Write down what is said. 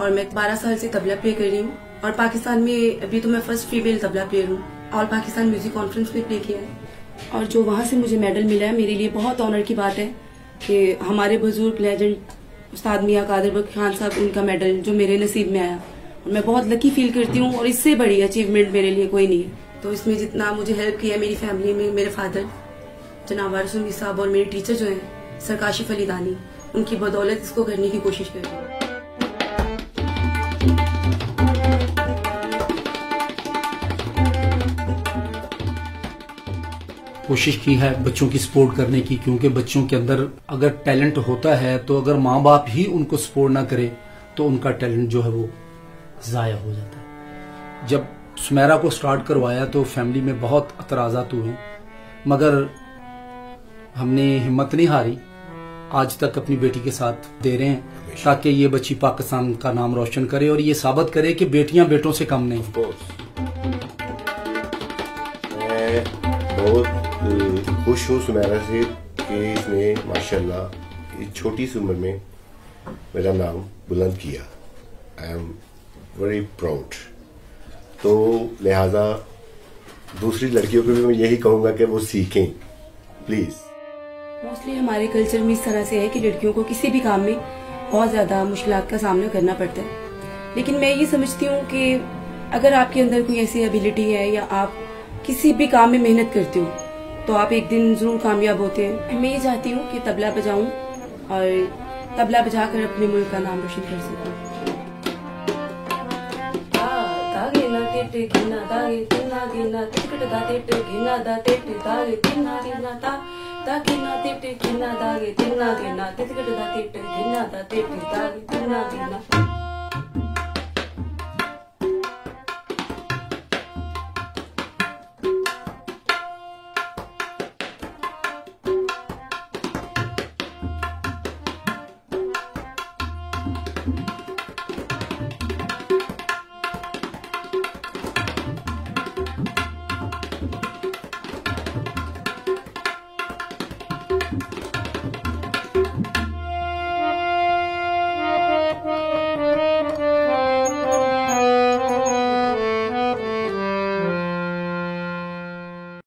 और मैं 12 साल से तबला प्ले कर रही हूँ और पाकिस्तान में अभी तो मैं फर्स्ट फीमेल तबला प्लेयर हूँ। ऑल पाकिस्तान म्यूजिक कॉन्फ्रेंस में प्ले किया है और जो वहाँ से मुझे मेडल मिला है मेरे लिए बहुत ऑनर की बात है कि हमारे बुजुर्ग लेजेंड उस्ताद मियां कादर बख्श खान साहब, उनका मेडल जो मेरे नसीब में आया और मैं बहुत लकी फील करती हूँ और इससे बड़ी अचीवमेंट मेरे लिए कोई नहीं है। तो इसमें जितना मुझे हेल्प किया है मेरी फैमिली में, मेरे फादर जनाब वारिस साहब और मेरे टीचर जो हैं सर काशिफ अली दानी, उनकी बदौलत इसको करने की कोशिश कर रही हूँ। कोशिश की है बच्चों की सपोर्ट करने की, क्योंकि बच्चों के अंदर अगर टैलेंट होता है तो अगर माँ बाप ही उनको सपोर्ट ना करे तो उनका टैलेंट जो है वो जाया हो जाता है। जब सुमेरा को स्टार्ट करवाया तो फैमिली में बहुत एतराज़ात हुए, मगर हमने हिम्मत नहीं हारी। आज तक अपनी बेटी के साथ दे रहे हैं ताकि ये बच्ची पाकिस्तान का नाम रोशन करे और ये साबित करे कि बेटियां बेटों से कम नहीं। बहुत खुश हूँ सुमेरा से कि इसने माशाल्लाह इस छोटी सी उम्र में मेरा नाम बुलंद किया। I am very proud. तो लिहाजा दूसरी लड़कियों को भी मैं यही कहूँगा कि वो सीखें प्लीज। मोस्टली हमारे कल्चर में इस तरह से है कि लड़कियों को किसी भी काम में बहुत ज्यादा मुश्किलात का सामना करना पड़ता है, लेकिन मैं ये समझती हूँ कि अगर आपके अंदर कोई ऐसी एबिलिटी है या आप किसी भी काम में मेहनत करते हो तो आप एक दिन जरूर कामयाब होते हैं। मैं ये चाहती हूँ कि तबला बजाऊं और तबला बजाकर अपने मुल्क का नाम रोशन कर सकूं। दा